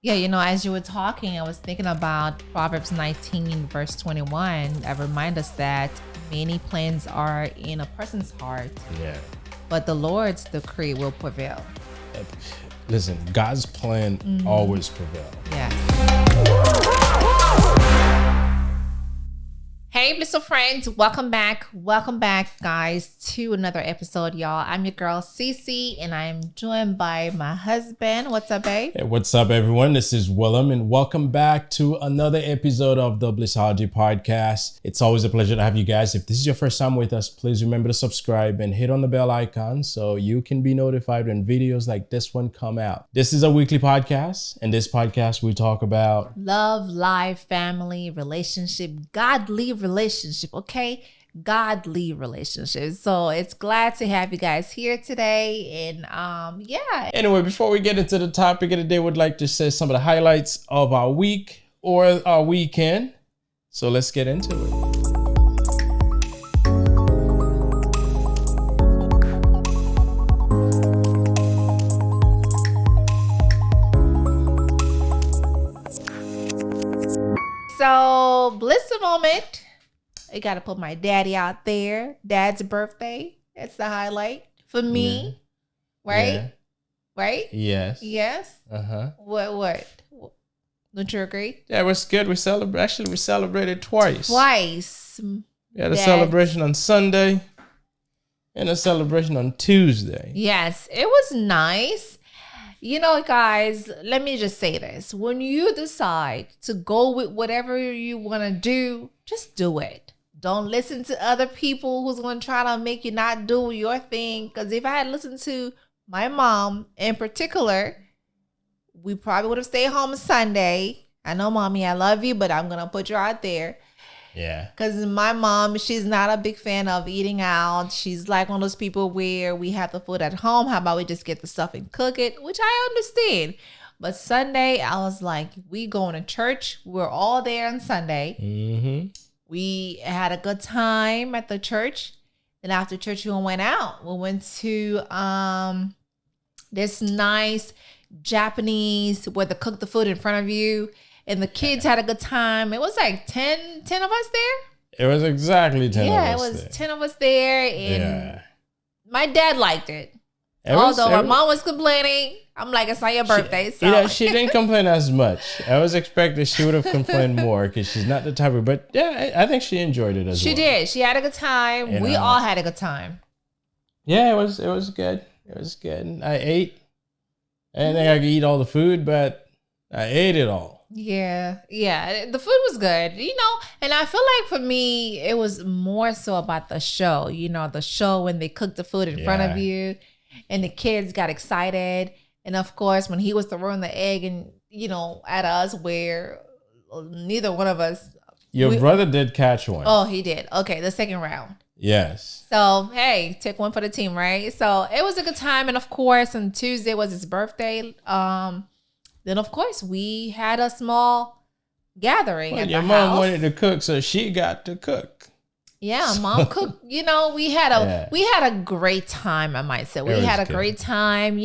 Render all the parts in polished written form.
Yeah, as you were talking, I was thinking about Proverbs 19, verse 21. That reminds us that many plans are in a person's heart, but the Lord's decree will prevail. Listen, God's plan always prevails. Hey, Blissful friends, welcome back. Welcome back, guys, to another episode, y'all. I'm your girl, Cece, and I'm joined by my husband. What's up, babe? Hey, what's up, everyone? This is Willem, and welcome back to another episode of the Blissology Podcast. It's always a pleasure to have you guys. If this is your first time with us, please remember to subscribe and hit on the bell icon so you can be notified when videos like this one come out. This is a weekly podcast, and this podcast we talk about love, life, family, relationship, godly relationship, okay? Godly relationships. So it's glad to have you guys here today. And Anyway, before we get into the topic of the day, we'd like to say some of the highlights of our week or our weekend. So let's get into it. So, blissful moment. I got to put my daddy out there. Dad's birthday. That's the highlight for me. Yeah. Right? Yeah. Right? Yes. Yes. Uh-huh. What? Don't you agree? Yeah, it was good. We celebrated twice. We had a celebration on Sunday and a celebration on Tuesday. Yes, it was nice. Guys, let me just say this. When you decide to go with whatever you want to do, just do it. Don't listen to other people who's going to try to make you not do your thing. Because if I had listened to my mom in particular, we probably would have stayed home Sunday. I know, Mommy, I love you, but I'm going to put you out there. Yeah. Because my mom, she's not a big fan of eating out. She's like one of those people where we have the food at home. How about we just get the stuff and cook it? Which I understand. But Sunday, I was like, we going to church. We're all there on Sunday. Mm-hmm. We had a good time at the church. And after church, we went out. We went to this nice Japanese where they cook the food in front of you. And the kids had a good time. It was like 10 of us there. It was exactly 10 of us there. Yeah, it was 10 of us there. And my dad liked it. Although my mom was complaining. I'm like, it's not your birthday. She didn't complain as much. I was expecting she would have complained more because she's not the type of, but yeah, I think she enjoyed it as well. She did. She had a good time. We all had a good time. Yeah, it was good. It was good. I ate. I didn't think I could eat all the food, but I ate it all. Yeah. The food was good, and I feel like for me, it was more so about the show, the show when they cooked the food in front of you and the kids got excited. And of course, when he was throwing the egg and, at us where neither one of us. Your brother did catch one. Oh, he did. Okay. The second round. Yes. So, hey, take one for the team, right? So it was a good time. And of course, on Tuesday was his birthday. Then, of course, we had a small gathering at the house. Your mom wanted to cook, so she got to cook. Yeah, Mom cooked. We had a great time, I might say. We had a great time,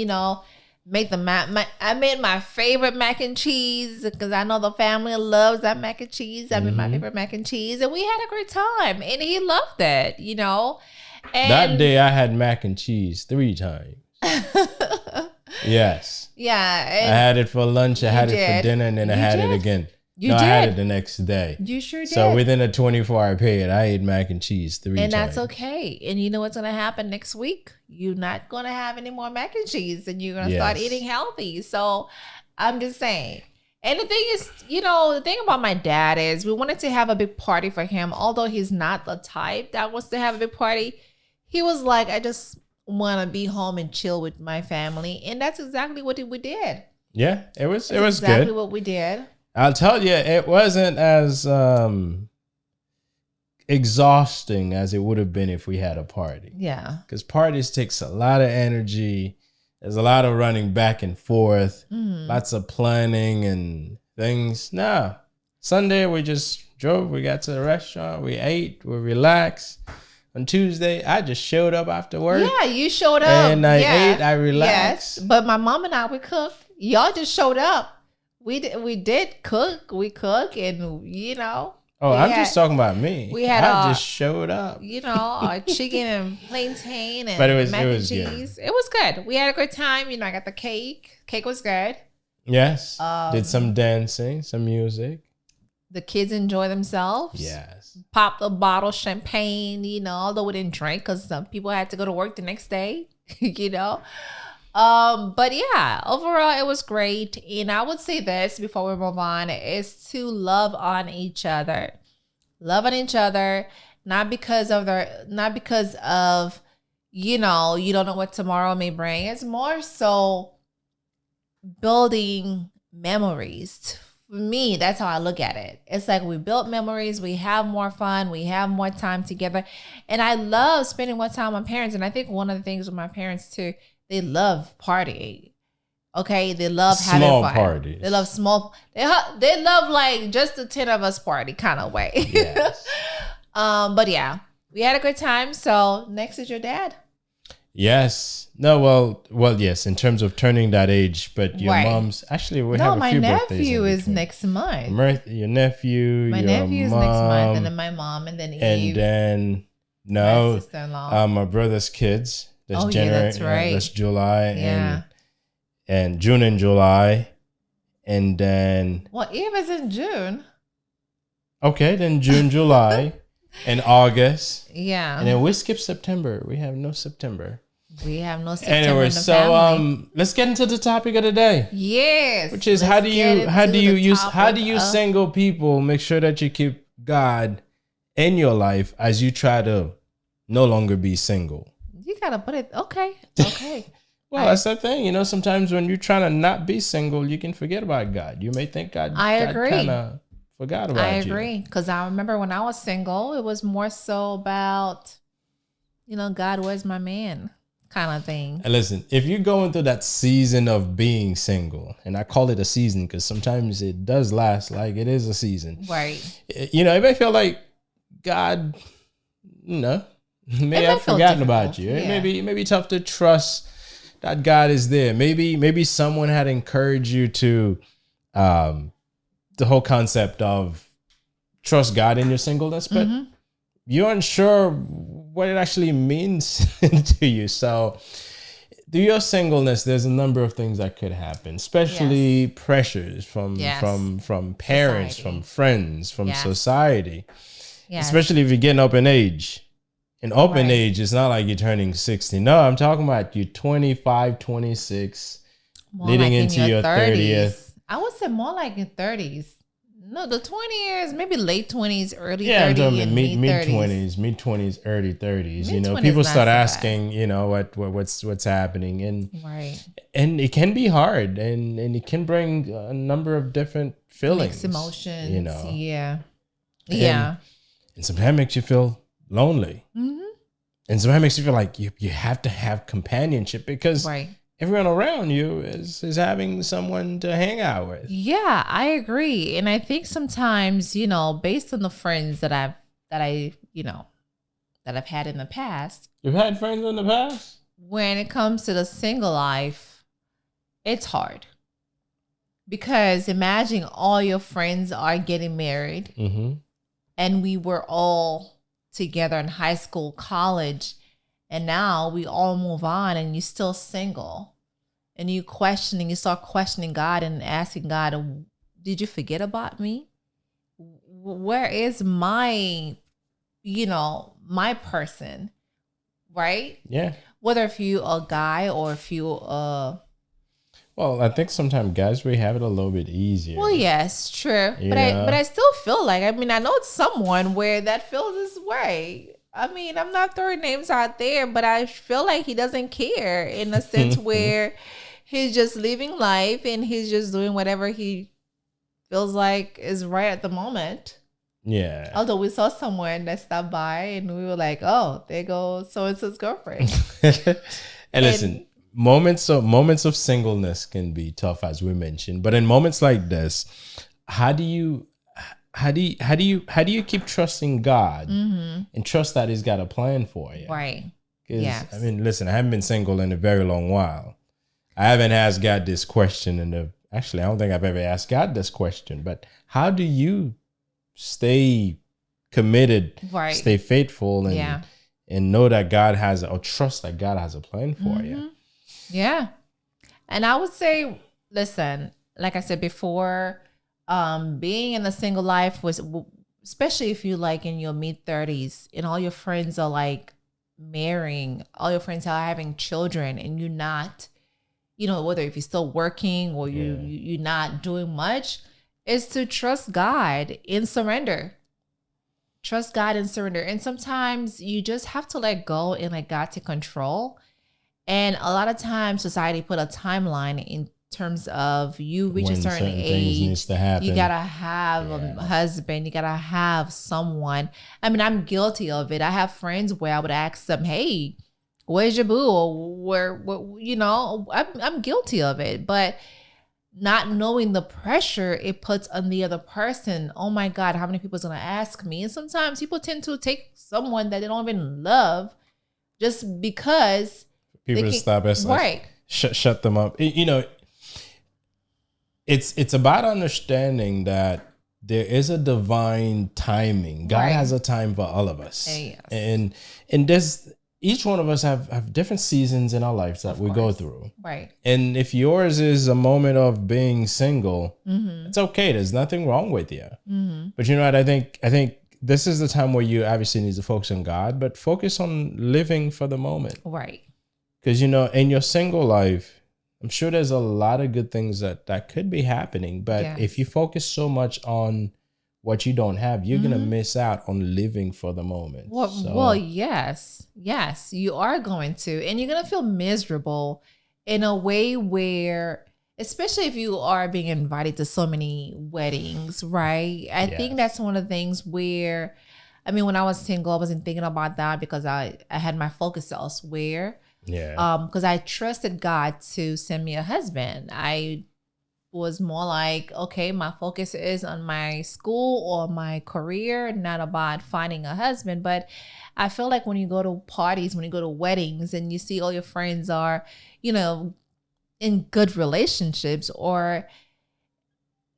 I made my favorite mac and cheese because I know the family loves that mac and cheese. I made my favorite mac and cheese, and we had a great time. And he loved that, And that day, I had mac and cheese 3 times. Yes. Yeah. I had it for lunch, I had it for dinner, and then I had it again. I had it the next day. You sure did. So within a 24-hour period, I ate mac and cheese 3 times. And that's okay. And you know what's going to happen next week? You're not going to have any more mac and cheese, and you're going to start eating healthy. So I'm just saying. And the thing is, the thing about my dad is we wanted to have a big party for him. Although he's not the type that wants to have a big party, he was like, I just want to be home and chill with my family. And that's exactly what we did. Yeah, it was exactly good. Exactly what we did. I'll tell you, it wasn't as exhausting as it would have been if we had a party. Yeah. Because parties takes a lot of energy. There's a lot of running back and forth, lots of planning and things. No, Sunday we just drove. We got to the restaurant. We ate. We relaxed. On Tuesday, I just showed up after work. Yeah, you showed up. And I ate. I relaxed. Yes, but my mom and I, we cooked. Y'all just showed up. We did cook. We cook, and Oh, I'm just talking about me. We had I just showed up. Our chicken and plantain and But it was mac and good. cheese. It was good. We had a good time. I got the cake. Cake was good. Yes. Did some dancing, some music. The kids enjoy themselves. Yes. Popped a bottle of champagne, although we didn't drink because some people had to go to work the next day, But yeah, overall it was great. And I would say this before we move on is to love on each other. Love on each other, not because of you don't know what tomorrow may bring. It's more so building memories. For me, that's how I look at it. It's like we built memories, we have more fun, we have more time together. And I love spending more time with my parents. And I think one of the things with my parents too, they love partying. Okay, they love having small fun. Parties. They love small. They love like just the 10 of us party kind of way. Yes. But yeah, we had a good time. So next is your dad. Yes. No. Well. Yes. In terms of turning that age, but your mom's actually we have a few birthdays. No, my nephew is next month. Your nephew. My nephew is next month, and then my mom, and then Eve. And then my sister-in-law. My brother's kids. That's January. Yeah, that's right. That's July. Yeah. And June and July, and then Eve is in June. Okay, then June, July, and August. Yeah. And then we skip September. We have no September. Anyway, so family. Let's get into the topic of the day. Yes. Which is how do you single people make sure that you keep God in your life as you try to no longer be single? You gotta put it okay. Well, that's the thing. Sometimes when you're trying to not be single, you can forget about God. You may think God kind of forgot about you. I agree. Because I remember when I was single, it was more so about, God, where's my man kind of thing. And listen, if you're going through that season of being single, and I call it a season because sometimes it does last like it is a season. Right. It may feel like God, may have forgotten about you. Yeah. It may be tough to trust that God is there. Maybe someone had encouraged you to the whole concept of trust God in your singleness, but you're unsure what it actually means to you. So through your singleness, there's a number of things that could happen, especially pressures from parents, from friends, from society, especially if you're getting up in age. In open age, it's not like you're turning 60. No, I'm talking about you 25, 26, leading like into your 30th. I would say more like in 30s. No, the 20 years, maybe late 20s, early 30s. Yeah, I'm talking mid 20s, early 30s. People start asking, what's happening, and it can be hard, and it can bring a number of different feelings, mixed emotions. And sometimes it makes you feel lonely. And sometimes it makes you feel like you have to have companionship because everyone around you is having someone to hang out with. Yeah, I agree. And I think sometimes, based on the friends that I've had in the past. You've had friends in the past? When it comes to the single life, it's hard. Because imagine all your friends are getting married. And we were all together in high school, college, and now we all move on and you're still single, and you start questioning God and asking God, did you forget about me? Where is my person? Right? Yeah. Whether if you a guy or if you well, I think sometimes guys, we have it a little bit easier. Well, yes, true. But I still feel like, I know it's someone where that feels this way. I'm not throwing names out there, but I feel like he doesn't care in a sense where he's just living life and he's just doing whatever he feels like is right at the moment. Yeah. Although we saw someone that stopped by and we were like, oh, there goes so-and-so's girlfriend. And listen, moments of singleness can be tough, as we mentioned, but in moments like this, how do you keep trusting God and trust that He's got a plan for you? Right. Yes. Listen, I haven't been single in a very long while. I haven't asked God this question actually, I don't think I've ever asked God this question, but how do you stay committed, Right. stay faithful, and Yeah. and know that God has, or trust that God has a plan for you? Yeah. And I would say, listen, like I said before, being in a single life was, especially if you like in your mid-30s and all your friends are like marrying, all your friends are having children, and you're not, whether if you're still working or you're not doing much, is to trust God and surrender. Trust God and surrender. And sometimes you just have to let go and let God take control. And a lot of times society put a timeline in terms of you reach When a certain certain things age, needs to happen. you gotta have a husband, you gotta have someone. I mean, I'm guilty of it. I have friends where I would ask them, hey, where's your boo? Or I'm guilty of it. But not knowing the pressure it puts on the other person. Oh my God, how many people is gonna ask me? And sometimes people tend to take someone that they don't even love just because people to stop us, right? Shut them up. It's about understanding that there is a divine timing. God has a time for all of us, and there's each one of us have different seasons in our lives that we go through. Right. And if yours is a moment of being single, it's okay. There's nothing wrong with you. But you know what? I think this is the time where you obviously need to focus on God, but focus on living for the moment. Right. Because, in your single life, I'm sure there's a lot of good things that could be happening. But if you focus so much on what you don't have, you're going to miss out on living for the moment. Well, yes, you are going to. And you're going to feel miserable in a way where, especially if you are being invited to so many weddings, right? I think that's one of the things where, I mean, when I was single, I wasn't thinking about that because I had my focus elsewhere. Yeah. Because I trusted God to send me a husband. I was more like, okay, my focus is on my school or my career, not about finding a husband. But I feel like when you go to parties, when you go to weddings and you see all your friends are, in good relationships, or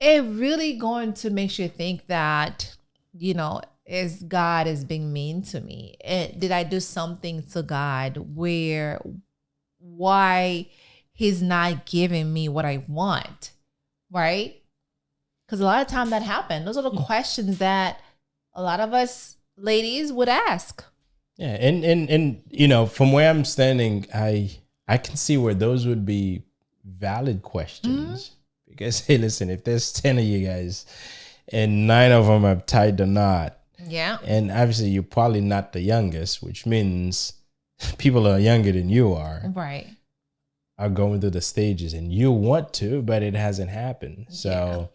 it really going to make you think that, is God is being mean to me? Did I do something to God why he's not giving me what I want? Right? Because a lot of time that happens. Those are the questions that a lot of us ladies would ask. Yeah. And from where I'm standing, I can see where those would be valid questions. Because, hey, listen, if there's 10 of you guys and 9 of them have tied the knot, and obviously you're probably not the youngest, which means people that are younger than you are going through the stages, and you want to, but it hasn't happened. So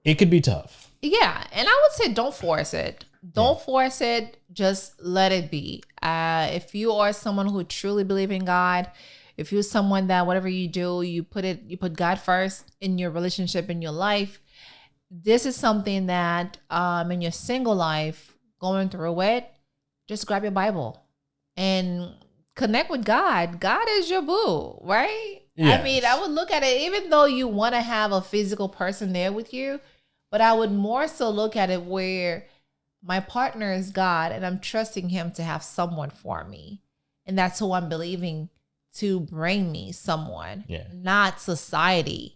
it could be tough. Yeah. And I would say don't force it. Don't force it. Just let it be. If you are someone who truly believes in God, if you're someone that whatever you do, you put God first in your relationship, in your life, this is something that in your single life, going through it, just grab your Bible and connect with God. God is your boo, right? Yes. I mean, I would look at it, even though you want to have a physical person there with you, but I would more so look at it where my partner is God and I'm trusting him to have someone for me. And that's who I'm believing to bring me someone, not society.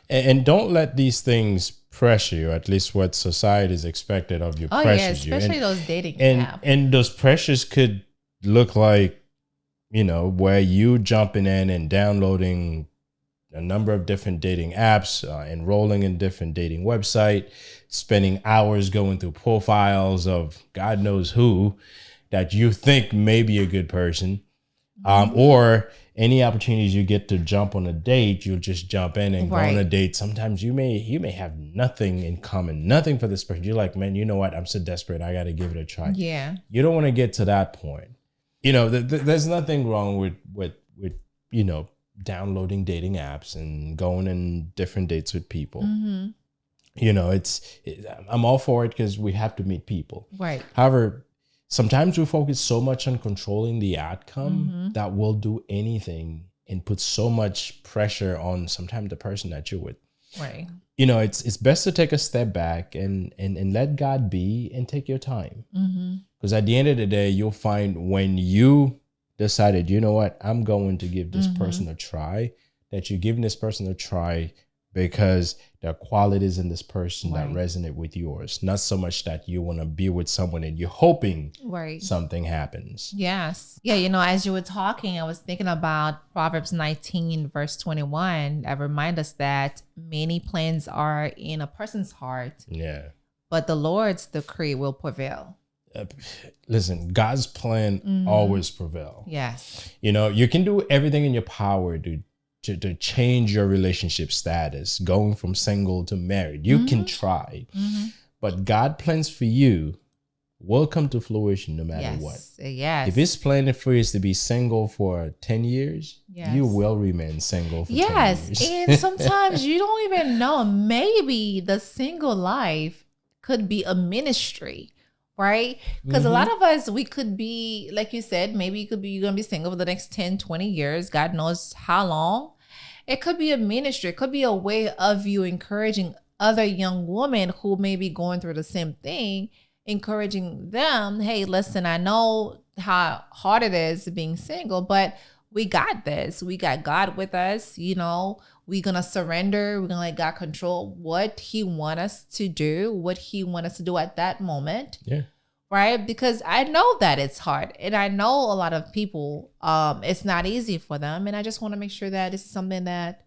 And don't let these things pressure you, at least what society is expected of you pressures you. Especially those dating apps. And those pressures could look like, where you jumping in and downloading a number of different dating apps, enrolling in different dating websites, spending hours going through profiles of God knows who that you think may be a good person, or any opportunities you get to jump on a date, you'll just jump in and go on a date. Sometimes you may have nothing in common, nothing for this person. You're like, man, you know what? I'm so desperate. I got to give it a try. Yeah. You don't want to get to that point. There's nothing wrong with downloading dating apps and going on different dates with people. I'm all for it because we have to meet people. Right. However, sometimes we focus so much on controlling the outcome that we'll do anything and put so much pressure on sometimes the person that you're with. Right. You know, it's best to take a step back and let God be and take your time. Because at the end of the day, you'll find when you decided, you know what, I'm going to give this person a try, that you're giving this person a try because there are qualities in this person that resonate with yours. Not so much that you want to be with someone and you're hoping something happens. Yes. Yeah, you know, as you were talking, I was thinking about Proverbs 19, verse 21. That remind us that many plans are in a person's heart. Yeah. But the Lord's decree will prevail. Listen, God's plan always prevail. Yes. You know, you can do everything in your power to change your relationship status, going from single to married. You can try, but God plans for you will come to fruition no matter what. Yes. If His plan for you is to be single for 10 years, you will remain single for 10 years. And sometimes you don't even know. Maybe the single life could be a ministry. Right? Because a lot of us, we could be, like you said, maybe you're going to be single for the next 10, 20 years. God knows how long. It could be a ministry. It could be a way of you encouraging other young women who may be going through the same thing, encouraging them, hey, listen, I know how hard it is being single, but we got this. We got God with us. You know, we're going to surrender. We're going to let God control what He wants us to do, what He wants us to do at that moment. Yeah. Right? Because I know that it's hard. And I know a lot of people, it's not easy for them. And I just want to make sure that this is something that,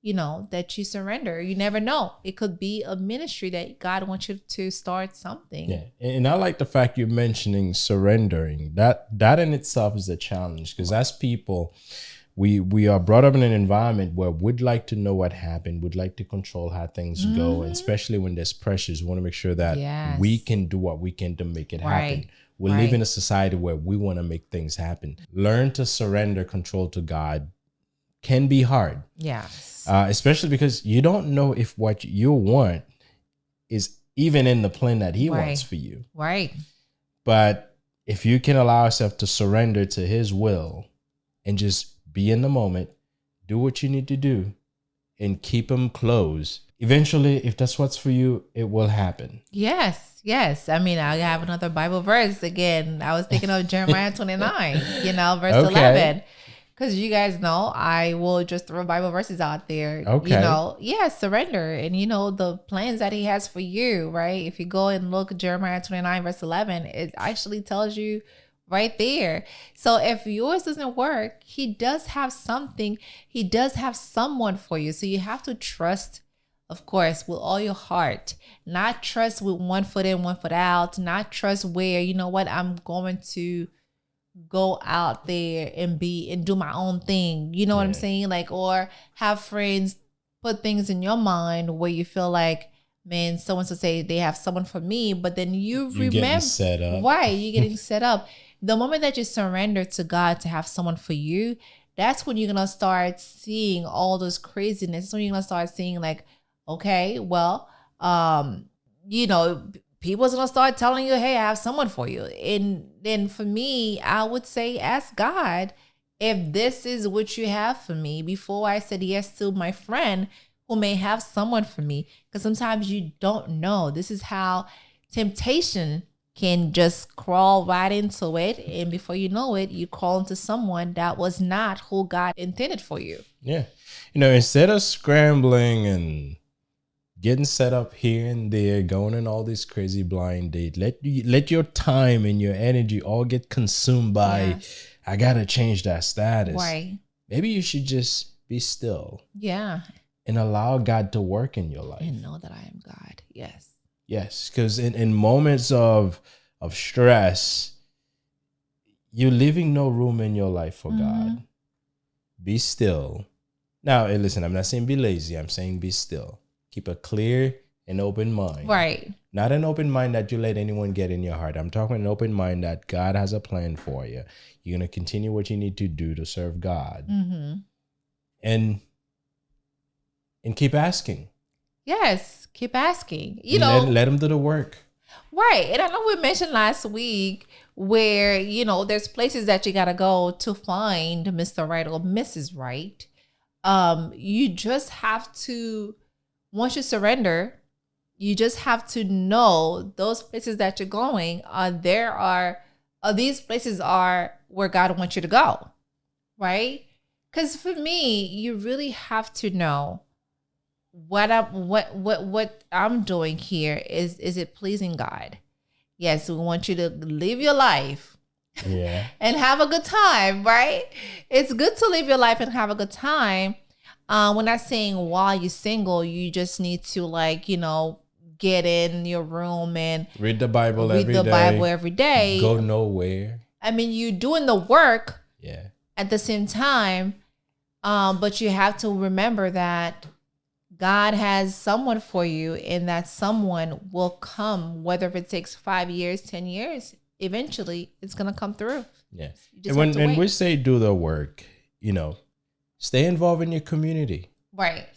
you know, that you surrender. You never know. It could be a ministry that God wants you to start something. Yeah. And I like the fact you're mentioning surrendering. That in itself is a challenge, because as people, we are brought up in an environment where we'd like to know what happened. We'd like to control how things go. And especially when there's pressures, we want to make sure that we can do what we can to make it happen. We live in a society where we want to make things happen. Learn to surrender control to God can be hard. Yes. Especially because you don't know if what you want is even in the plan that He wants for you. Right. But if you can allow yourself to surrender to His will and just be in the moment, do what you need to do, and keep Him close, eventually, if that's what's for you, it will happen. Yes. I mean, I have another Bible verse again. I was thinking of Jeremiah 29, verse 11. Because you guys know, I will just throw Bible verses out there. Surrender. And the plans that He has for you, right? If you go and look at Jeremiah 29, verse 11, it actually tells you right there. So if yours doesn't work, He does have something. He does have someone for you. So you have to trust, of course, with all your heart. Not trust with one foot in, one foot out. Not trust where, I'm going to go out there and do my own thing. You know what I'm saying? Or have friends put things in your mind where you feel like, man, someone to say they have someone for me, but then you're getting set up. Right, you're getting set up. The moment that you surrender to God to have someone for you, that's when you're going to start seeing all those craziness. That's when you're going to start seeing okay, well, people's going to start telling you, hey, I have someone for you. And then for me, I would say, ask God if this is what you have for me before I said yes to my friend who may have someone for me. Because sometimes you don't know. This is how temptation can just crawl right into it. And before you know it, you crawl into someone that was not who God intended for you. Yeah. Instead of scrambling and getting set up here and there, going on all these crazy blind dates, let your time and your energy all get consumed by, I got to change that status. Right. Maybe you should just be still. Yeah. And allow God to work in your life. And know that I am God. Yes. Yes, because in moments of stress, you're leaving no room in your life for God. Be still. Now, listen, I'm not saying be lazy. I'm saying be still. Keep a clear and open mind. Right. Not an open mind that you let anyone get in your heart. I'm talking an open mind that God has a plan for you. You're going to continue what you need to do to serve God. And keep asking. Yes, keep asking. Let Him do the work. Right. And I know we mentioned last week where, there's places that you got to go to find Mr. Right or Mrs. Right. You just have to, once you surrender, you just have to know those places that you're going these places are where God wants you to go, right? Because for me, you really have to know what I'm doing here. Is it pleasing God? Yes, we want you to live your life, and have a good time, right? It's good to live your life and have a good time. We're not saying while you're single, you just need to get in your room and read the Bible every day. Go nowhere. I mean, you're doing the work. Yeah. At the same time, but you have to remember that God has someone for you, and that someone will come, whether if it takes 5 years, 10 years, eventually it's going to come through. Yes. And when we say do the work, stay involved in your community. Right.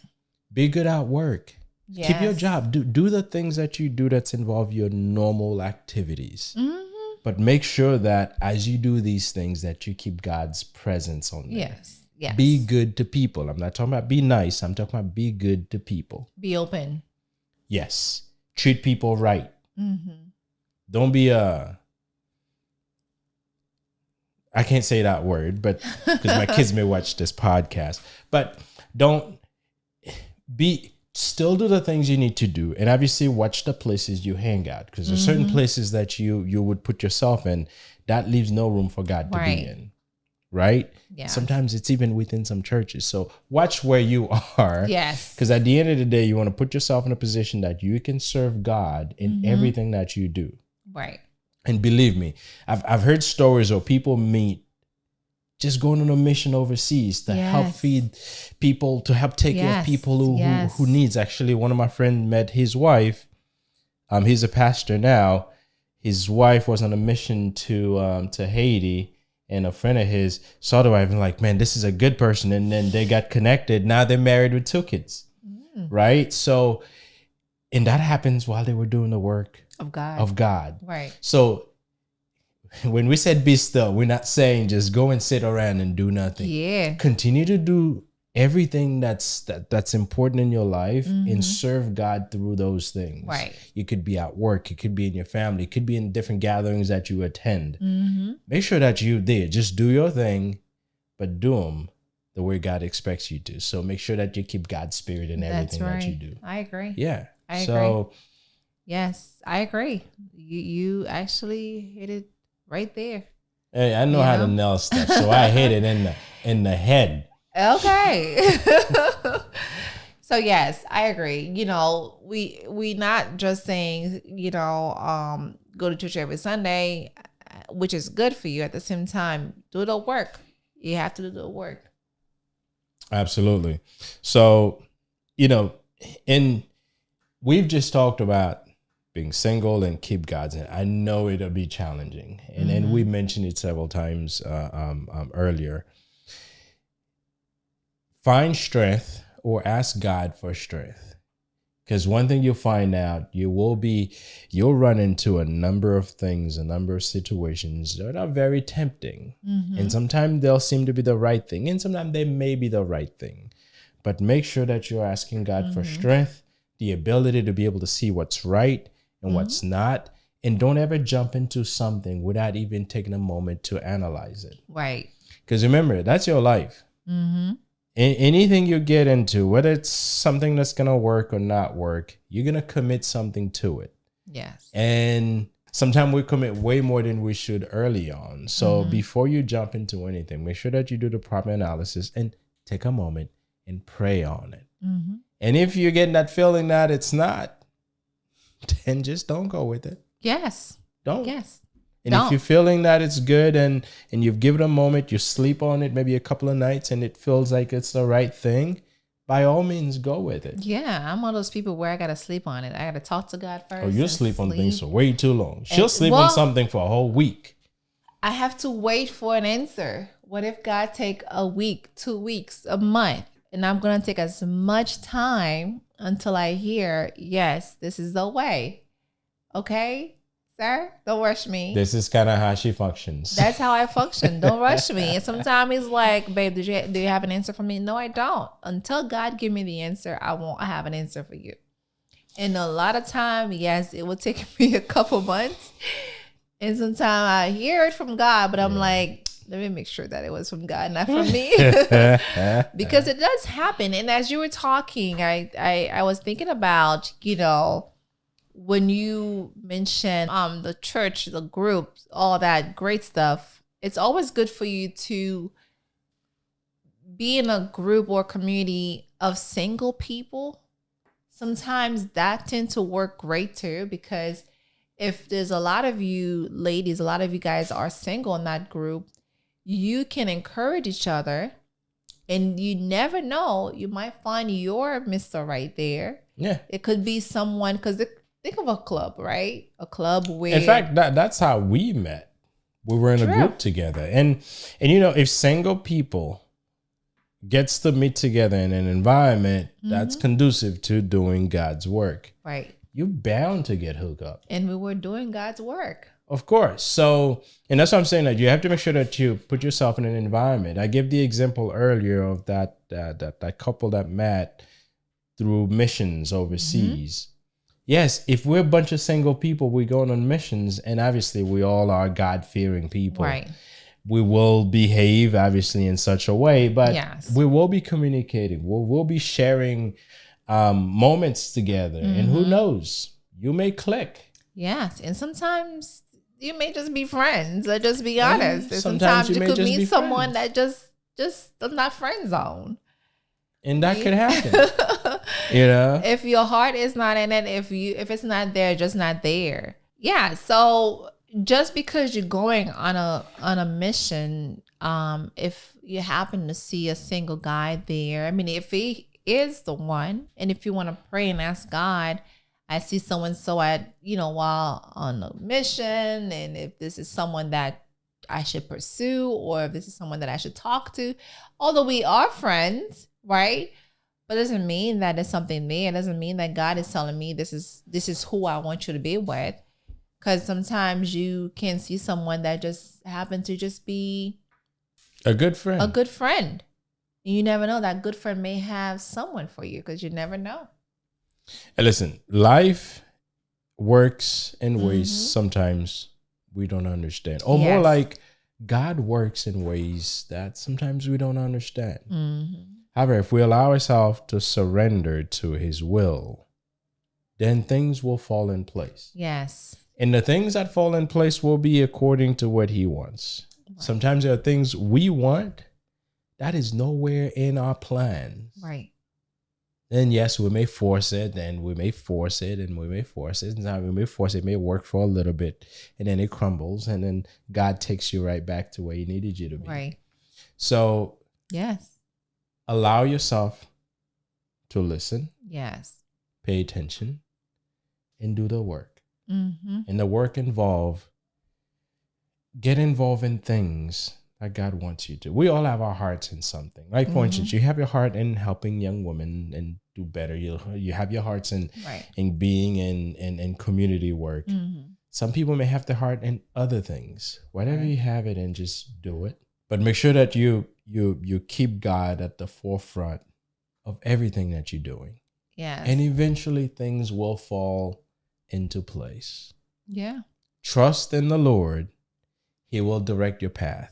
Be good at work. Yes. Keep your job. Do the things that you do that's involve your normal activities. Mm-hmm. But make sure that as you do these things that you keep God's presence on them. Yes. Yes. Be good to people. I'm not talking about be nice. I'm talking about be good to people. Be open. Yes. Treat people right. Mm-hmm. Don't be I can't say that word, but because my kids may watch this podcast. But still do the things you need to do. And obviously watch the places you hang out. Because there's certain places that you would put yourself in that leaves no room for God to be in. Right? Yeah. Sometimes it's even within some churches. So watch where you are. Yes. Because at the end of the day, you want to put yourself in a position that you can serve God in everything that you do. Right. And believe me, I've heard stories of people meet just going on a mission overseas to help feed people, to help take care of people who needs. Actually, one of my friends met his wife. He's a pastor now. His wife was on a mission to Haiti. And a friend of his saw the wife and like, man, this is a good person. And then they got connected. Now they're married with 2 kids. Right? So, and that happens while they were doing the work of God. Right. So when we said be still, we're not saying just go and sit around and do nothing. Yeah. Continue to do everything that's important in your life and serve God through those things. Right. You could be at work, it could be in your family, it could be in different gatherings that you attend. Make sure that you're there. Just do your thing, but do them the way God expects you to. So make sure that you keep God's spirit in everything that you do. I agree. Yeah. I agree. Yes, I agree. You actually hit it right there. Hey, I know how to nail stuff, so I hit it in the head. Okay. So yes, I agree. We not just saying, go to church every Sunday, which is good for you. At the same time, do the work. You have to do the work. Absolutely. So, and we've just talked about being single and keep God's in. I know it'll be challenging. And then we mentioned it several times earlier. Find strength or ask God for strength. Because one thing you'll find out, you'll run into a number of things, a number of situations that are very tempting. And sometimes they'll seem to be the right thing. And sometimes they may be the right thing. But make sure that you're asking God for strength, the ability to be able to see what's right and what's not. And don't ever jump into something without even taking a moment to analyze it. Right. Because remember, that's your life. Anything you get into, whether it's something that's going to work or not work, you're going to commit something to it. Yes. And sometimes we commit way more than we should early on. So before you jump into anything, make sure that you do the proper analysis and take a moment and pray on it. And if you're getting that feeling that it's not, then just don't go with it. Yes. Don't. Yes. And if you're feeling that it's good and you've given it a moment, you sleep on it maybe a couple of nights and it feels like it's the right thing, by all means, go with it. Yeah, I'm one of those people where I got to sleep on it. I got to talk to God first. Oh, you'll sleep on things for way too long. She'll sleep on something for a whole week. I have to wait for an answer. What if God take a week, 2 weeks, a month, and I'm going to take as much time until I hear, yes, this is the way. Okay? sir, don't rush me. This is kind of how she functions. That's how I function. Don't rush me. And sometimes he's like, babe, do you have an answer for me? No, I don't. Until God give me the answer, I won't have an answer for you. And a lot of time, yes, it will take me a couple months. And sometimes I hear it from God, but I'm like, let me make sure that it was from God, not from me. Because it does happen. And as you were talking, I was thinking about, when you mention the church, the group, all that great stuff, it's always good for you to be in a group or community of single people. Sometimes that tends to work great too, because if there's a lot of you ladies, a lot of you guys are single in that group, you can encourage each other, and you never know, you might find your Mr. right there. Yeah. It could be someone, because think of a club, right? A club where... In fact, that's how we met. We were in a group together. And if single people gets to meet together in an environment that's conducive to doing God's work, right, you're bound to get hooked up. And we were doing God's work. Of course. So, and that's what I'm saying, that you have to make sure that you put yourself in an environment. I gave the example earlier of that couple that met through missions overseas. Yes, if we're a bunch of single people, we're going on missions, and obviously we all are God-fearing people. Right. We will behave, obviously, in such a way, but yes, we will be communicating. We'll be sharing moments together, and who knows, you may click. Yes, and sometimes you may just be friends. Let's just be honest. And sometimes you could meet someone that just not friend zone. And that could happen. If your heart is not in it, if it's not there, just not there. Yeah. So just because you're going on a mission, if you happen to see a single guy there, I mean, if he is the one, and if you want to pray and ask God, I see so-and-so while on a mission, and if this is someone that I should pursue, or if this is someone that I should talk to, although we are friends, right? But it doesn't mean that there's something there. It doesn't mean that God is telling me this is who I want you to be with. Because sometimes you can see someone that just happens to just be a good friend. And you never know, that good friend may have someone for you, because you never know. And listen, life works in ways sometimes we don't understand. Or more like, God works in ways that sometimes we don't understand. However, if we allow ourselves to surrender to his will, then things will fall in place. Yes. And the things that fall in place will be according to what he wants. Right. Sometimes there are things we want that is nowhere in our plans. Right. And yes, we may force it, and we may force it, and we may force it. And we may force it, it may work for a little bit, and then it crumbles, and then God takes you right back to where he needed you to be. Right. So, yes. Allow yourself to listen. Yes. Pay attention and do the work. And the work get involved in things that God wants you to. We all have our hearts in something. Like, for instance, you have your heart in helping young women and do better. You have your hearts in being in community work. Some people may have their heart in other things. Whatever you have it in, just do it. But make sure that you keep God at the forefront of everything that you're doing. Yes. And eventually things will fall into place. Yeah. Trust in the Lord. He will direct your path.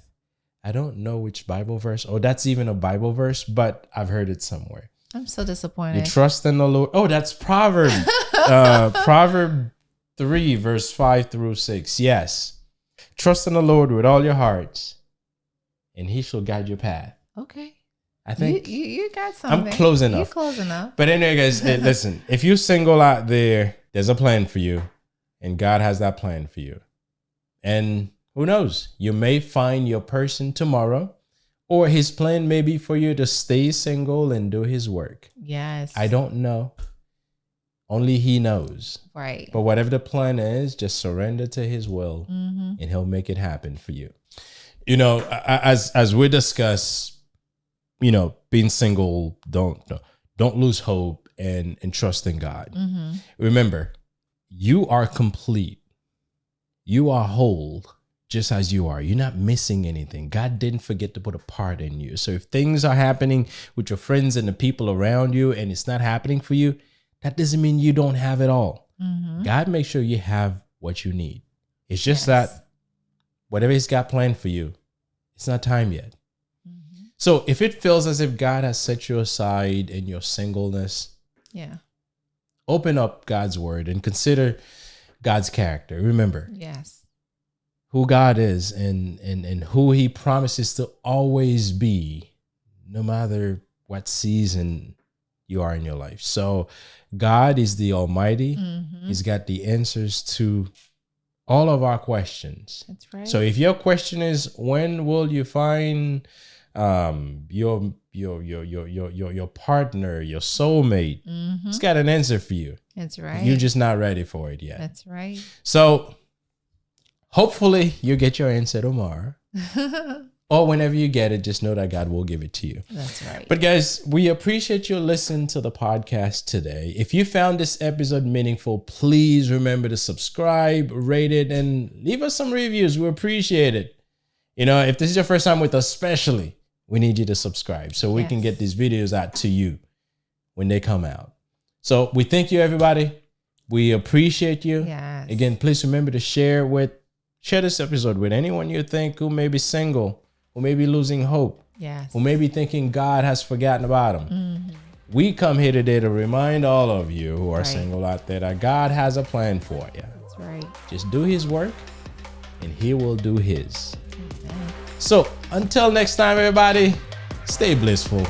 I don't know which Bible verse. Oh, that's even a Bible verse, but I've heard it somewhere. I'm so disappointed. You trust in the Lord. Oh, that's Proverbs. Proverb 3, verse 5 through 6. Yes. Trust in the Lord with all your hearts, and he shall guide your path. Okay. I think you got something. I'm close enough. You're close enough. But anyway, guys, listen, if you're single out there, there's a plan for you, and God has that plan for you. And who knows? You may find your person tomorrow, or his plan may be for you to stay single and do his work. Yes. I don't know. Only he knows. Right. But whatever the plan is, just surrender to his will, and he'll make it happen for you. You know, as we discuss, you know, being single, don't lose hope and trust in God. Remember, you are complete You are whole just as you are. You're not missing anything. God didn't forget to put a part in you. So if things are happening with your friends and the people around you and it's not happening for you, that doesn't mean you don't have it all. God makes sure you have what you need. It's just that whatever He's got planned for you, it's not time yet. So if it feels as if God has set you aside in your singleness, open up God's word and consider God's character. Remember who God is and who He promises to always be, no matter what season you are in your life. So God is the Almighty. He's got the answers to all of our questions. That's right. So if your question is, when will you find your partner, your soulmate, He's got an answer for you. That's right. You're just not ready for it yet. That's right. So hopefully you'll get your answer tomorrow. Or whenever you get it, just know that God will give it to you. That's right. But guys, we appreciate you listening to the podcast today. If you found this episode meaningful, please remember to subscribe, rate it, and leave us some reviews. We appreciate it. You know, if this is your first time with us, especially, we need you to subscribe so we can get these videos out to you when they come out. So we thank you, everybody. We appreciate you. Yes. Again, please remember to share this episode with anyone you think who may be single, who may be losing hope, who may be thinking God has forgotten about them. We come here today to remind all of you who are single out there that God has a plan for you. That's right. Just do His work and He will do His. So until next time, everybody, stay blissful.